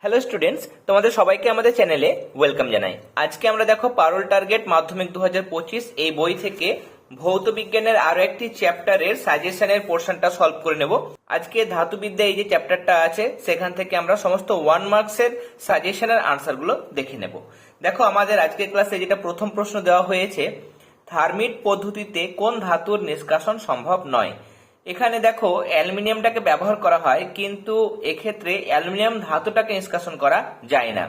Hello students, তোমাদের সবাইকে আমাদের চ্যানেলে ওয়েলকাম জানাই। আজকে আমরা দেখো পারোল টার্গেট মাধ্যমিক 2025 এই বই থেকে ভৌত বিজ্ঞানের আরো একটি চ্যাপ্টারের সাজেশনের পোর্শনটা সলভ করে নেব। আজকে ধাতুবিদ্যা এই যে চ্যাপ্টারটা আছে সেখান থেকে আমরা সমস্ত 1 মার্কসের সাজেশনের আনসারগুলো দেখে নেব। দেখো আমাদের আজকের ক্লাসে যেটা প্রথম প্রশ্ন দেওয়া হয়েছে, থার্মিট পদ্ধতিতে কোন ধাতুর নিষ্কাশন সম্ভব নয়। এখানে দেখো অ্যালুমিনিয়ামটাকে ব্যবহার করা হয়, কিন্তু এক্ষেত্রে অ্যালুমিনিয়াম ধাতুটাকে নিষ্কাশন করা যায় না।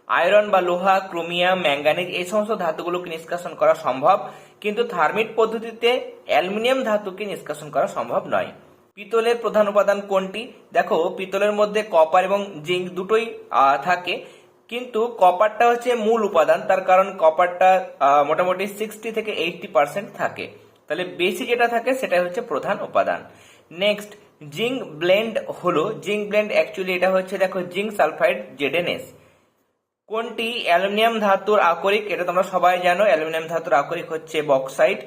আয়রন বা লোহা, ক্রোমিয়াম, ম্যাঙ্গানিজ এই সমস্ত ধাতুগুলোকে নিষ্কাশন করা সম্ভব, কিন্তু থার্মিট পদ্ধতিতে অ্যালুমিনিয়াম ধাতুকে নিষ্কাশন করা সম্ভব নয়। পিতলের প্রধান উপাদান কোনটি? দেখো পিতলের মধ্যে কপার এবং জিঙ্ক দুটোই থাকে, কিন্তু কপারটা হচ্ছে মূল উপাদান, তার কারণ কপারটা মোটামুটি 60 থেকে 80% থাকে। তাহলে বেশি যেটা থাকে সেটা হচ্ছে প্রধান উপাদান। নেক্সট, জিঙ্ক ব্লেন্ড হলো, জিঙ্ক ব্লেন্ড অ্যাকচুয়ালি এটা হচ্ছে দেখো জিঙ্ক সালফাইড ZnS। কোনটি অ্যালুমিনিয়াম ধাতুর আকরিক? এটা তোমরা সবাই জানো, অ্যালুমিনিয়াম ধাতুর আকরিক হচ্ছে বক্সাইট।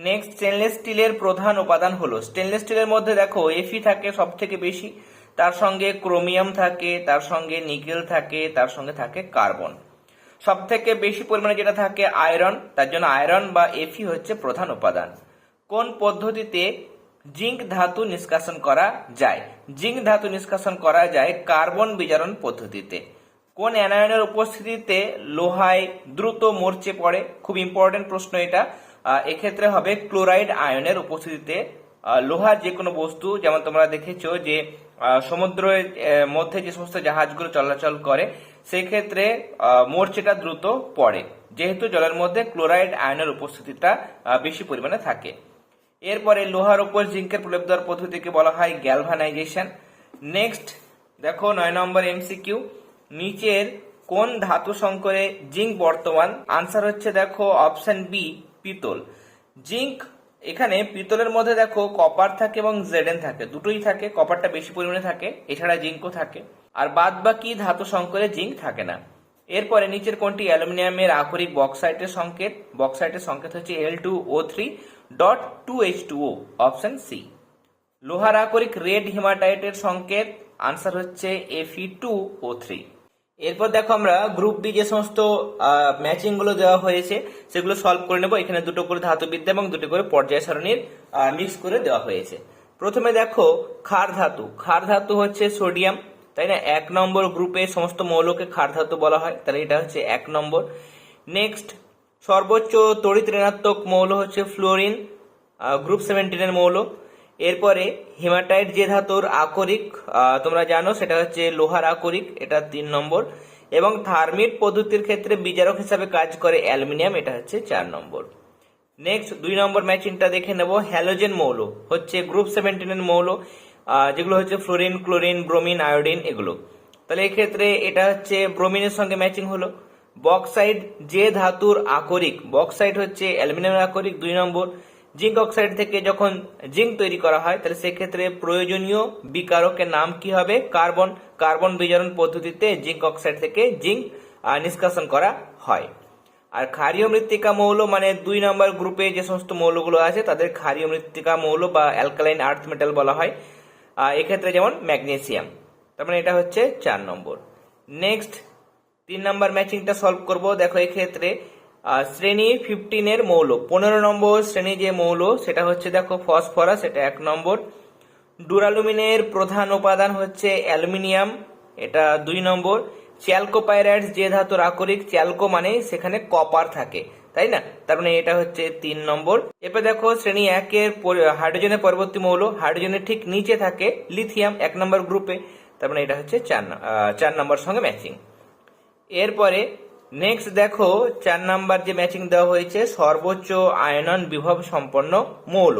নেক্সট, স্টেনলেস স্টিলের প্রধান উপাদান হলো, স্টেনলেস স্টিলের মধ্যে দেখো Fe থাকে সব থেকে বেশি, তার সঙ্গে ক্রোমিয়াম থাকে, তার সঙ্গে নিকেল থাকে, তার সঙ্গে থাকে কার্বন। সব থেকে বেশি পরিমাণে যেটা থাকে আয়রন, তার জন্য আয়রন বা Fe হচ্ছে প্রধান উপাদান। কোন পদ্ধতিতে জিঙ্ক ধাতু নিষ্কাশন করা যায়? জিঙ্ক ধাতু নিষ্কাশন করা যায় কার্বন বিজারণ পদ্ধতিতে। কোন অ্যানায়নের উপস্থিতিতে লোহায় দ্রুত মরচে পড়ে? খুব ইম্পর্টেন্ট প্রশ্ন এটা। এক্ষেত্রে হবে ক্লোরাইড আয়নের উপস্থিতিতে। লোহার যে কোনো বস্তু, যেমন তোমরা দেখেছো যে সমুদ্রের মধ্যে যে সমস্ত জাহাজগুলো চলাচল করে সেই ক্ষেত্রে মরচেটা দ্রুত পড়ে, যেহেতু জলের মধ্যে ক্লোরাইড আয়নের উপস্থিতিটা বেশি পরিমাণে থাকে। এরপরে লোহার উপর জিঙ্কের প্রলেপ দেওয়ার পদ্ধতিকে বলা হয় গ্যালভানাইজেশন। নেক্সট দেখো 9 নম্বর MCQ, নিচের কোন ধাতু সংকরে জিঙ্ক বর্তমান? আনসার হচ্ছে দেখো অপশন বি, পিতল। জিঙ্ক, এখানে পিতলের মধ্যে দেখো কপার থাকে এবং Zn থাকে, দুটোই থাকে, কপারটা বেশি পরিমাণে থাকে, এছাড়া জিঙ্কও থাকে, আর বাদ বাকি ধাতু সংকরে জিঙ্ক থাকে না। এরপরে নিচের কোনটি অ্যালুমিনিয়ামের আকরিক বক্সাইটের সংকেত? বক্সাইটের সংকেত হচ্ছে Al2O3.2H2O, অপশন সি। লোহার আকরিক রেড হিমাটাইটের সংকেত? আনসার হচ্ছে Fe2O3। এরপর দেখো আমরা গ্রুপ বি যে সমস্ত ম্যাচিং গুলো দেওয়া হয়েছে সেগুলো সলভ করে নেব। এখানে দুটো করে ধাতুবিদ্যা এবং দুটো করে পর্যায় সারণীর মিক্স করে দেওয়া হয়েছে। প্রথমে দেখো ক্ষার ধাতু। ক্ষার ধাতু হচ্ছে সোডিয়াম, তাই না? 1 নম্বর গ্রুপে সমস্ত মৌলকে ক্ষার ধাতু বলা হয়, তাহলে এটা হচ্ছে 1 নম্বর। নেক্সট, সর্বোচ্চ তড়িৎ ঋণাত্মক মৌল হচ্ছে ফ্লোরিন, গ্রুপ 17 এর মৌল। এরপরে হিমাটাইট যে ধাতুর আকরিক তোমরা জানো সেটা হচ্ছে লোহার আকরিক, এটা 3 নম্বর। এবং থার্মিট পদ্ধতির ক্ষেত্রে বিজারক হিসাবে কাজ করে অ্যালুমিনিয়াম, এটা হচ্ছে 4 নম্বর। নেক্সট 2 নম্বর ম্যাচিংটা দেখে নেব। হ্যালোজেন মৌল হচ্ছে গ্রুপ 17 এর মৌল, যেগুলো হচ্ছে ফ্লোরিন, ক্লোরিন, ব্রোমিন, আয়োডিন এগুলো। তাহলে এক্ষেত্রে এটা হচ্ছে ব্রোমিনের সঙ্গে ম্যাচিং হলো। বক্সাইড যে ধাতুর আকরিক, বক্সাইড হচ্ছে অ্যালুমিনিয়ামের আকরিক, 2 নম্বর। জিঙ্ক অক্সাইড থেকে যখন জিঙ্ক তৈরি করা হয় তাহলে সেক্ষেত্রে প্রয়োজনীয় বিকারকের নাম কি হবে? কার্বন। কার্বন বিজারণ পদ্ধতিতে জিঙ্ক অক্সাইড থেকে জিঙ্ক নিষ্কাশন করা হয়। আর ক্ষারীয় মৃত্তিকা মৌল মানে 2 নম্বর গ্রুপে যে সমস্ত মৌলগুলো আছে তাদের ক্ষারীয় মৃত্তিকা মৌল বা অ্যালকালাইন আর্থ মেটাল বলা হয়, এক্ষেত্রে যেমন ম্যাগনেসিয়াম, তার মানে এটা হচ্ছে 4 নম্বর। নেক্সট 3 নম্বর ম্যাচিংটা সলভ করব। দেখো এক্ষেত্রে শ্রেণী 15 এর মৌল, 15 নম্বর শ্রেণী যে মৌল সেটা হচ্ছে দেখো ফসফরাস, এটা 1 নম্বর। ডুরালুমিনের প্রধান উপাদান হচ্ছে অ্যালুমিনিয়াম, এটা 2 নম্বর। চ্যালকোপাইরাইডস যে ধাতুর আকরিক, চ্যালকো মানে সেখানে কপার থাকে, তাই না? তার মানে এটা হচ্ছে 3 নম্বর। এরপর দেখো শ্রেণী 1 এর হাইড্রোজেনের পরবর্তী মৌল, হাইড্রোজেনের ঠিক নিচে থাকে লিথিয়াম, 1 নম্বর গ্রুপে, তার মানে এটা হচ্ছে 4 নম্বর সঙ্গে ম্যাচিং। এরপরে নেক্সট দেখো 4 নাম্বার যে ম্যাচিং দেওয়া হয়েছে, সর্বোচ্চ আয়নন বিভব সম্পন্ন মৌল।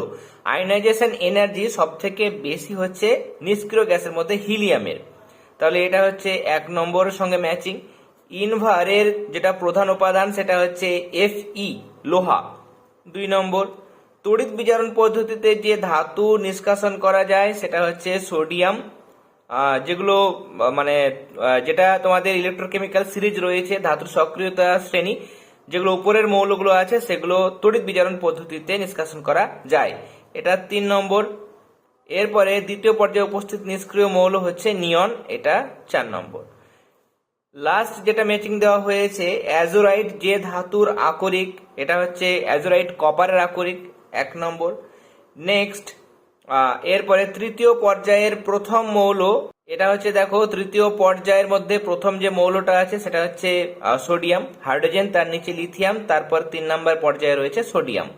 আয়নাইজেশন এনার্জি সব থেকে বেশি হচ্ছে নিষ্ক্রিয় গ্যাসের মধ্যে হিলিয়ামের, তাহলে এটা হচ্ছে 1 নম্বরের সঙ্গে ম্যাচিং। ইনভারের যেটা প্রধান উপাদান সেটা হচ্ছে Fe, লোহা, 2 নম্বর। তড়িৎ বিজারণ পদ্ধতিতে যে ধাতু নিষ্কাশন করা যায় সেটা হচ্ছে সোডিয়াম, যেগুলো মানে যেটা তোমাদের ইলেকট্রোকেমিক্যাল সিরিজ রয়েছে ধাতুর সক্রিয়তা শ্রেণী, যেগুলো উপরের মৌলগুলো আছে সেগুলো তড়িৎ বিজারণ পদ্ধতিতে নিষ্কাশন করা যায়, এটা 3 নম্বর। এরপরে দ্বিতীয় পর্যায়ে উপস্থিত নিষ্ক্রিয় মৌল হচ্ছে নিয়ন, এটা 4 নম্বর। লাস্ট যেটা ম্যাচিং দেওয়া হয়েছে অ্যাজোরাইট যে ধাতুর আকরিক, এটা হচ্ছে অ্যাজোরাইট কপারের আকরিক 1 নম্বর। নেক্সট এরপরে তৃতীয় পর্যায়ের প্রথম মৌল, এটা হচ্ছে দেখো তৃতীয় পর্যায়ের মধ্যে প্রথম যে মৌলটা আছে সেটা হচ্ছে সোডিয়াম, হাইড্রোজেন, তার নিচে লিথিয়াম, তারপর 3 নম্বর পর্যায়ে রয়েছে সোডিয়াম,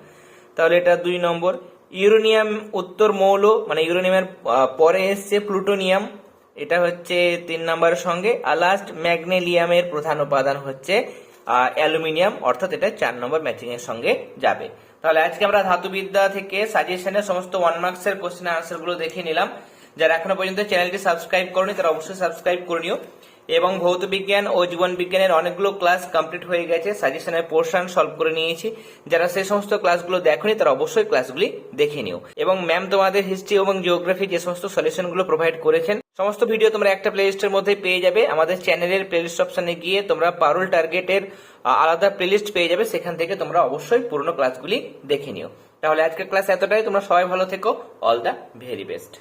তাহলে এটা 2 নম্বর। ইউরেনিয়াম উত্তর মৌল, মানে ইউরেনিয়ামের পরে এসছে প্লুটোনিয়াম, এটা হচ্ছে 3 নম্বরের সঙ্গে। আর লাস্ট ম্যাগনেলিয়ামের প্রধান উপাদান হচ্ছে অ্যালুমিনিয়াম, অর্থাৎ এটা 4 নম্বর ম্যাচিং এর সঙ্গে যাবে। তাহলে আজকে আমরা ধাতুবিদ্যা থেকে সাজেশনের সমস্ত 1 মার্কসের কোশ্চেন আনসার গুলো দেখে নিলাম। যারা এখনো পর্যন্ত চ্যানেলটি সাবস্ক্রাইব করনি তারা অবশ্যই সাবস্ক্রাইব করে নিও। এবং ভৌত বিজ্ঞান ও জীবন বিজ্ঞানের অনেকগুলো ক্লাস কমপ্লিট হয়ে গেছে, সাজেশনের পোর্শন সলভ করে নিয়েছি। যারা সেই সমস্ত ক্লাসগুলো দেখোনি তারা অবশ্যই ক্লাসগুলি দেখে নিও। এবং ম্যাম তোমাদের হিস্ট্রি এবং জিওগ্রাফি যে সমস্ত সলিউশনগুলো প্রোভাইড করেছেন সমস্ত ভিডিও তোমরা একটা প্লেলিস্টের মধ্যে পেয়ে যাবে। আমাদের চ্যানেলের প্লেলিস্ট অপশনে গিয়ে তোমরা পারুল টার্গেটের আলাদা প্লেলিস্ট পেয়ে যাবে, সেখান থেকে তোমরা অবশ্যই পুরনো ক্লাসগুলি দেখে নিও। তাহলে আজকের ক্লাস এতটাই, তোমরা সবাই ভালো থেকো। All the very best.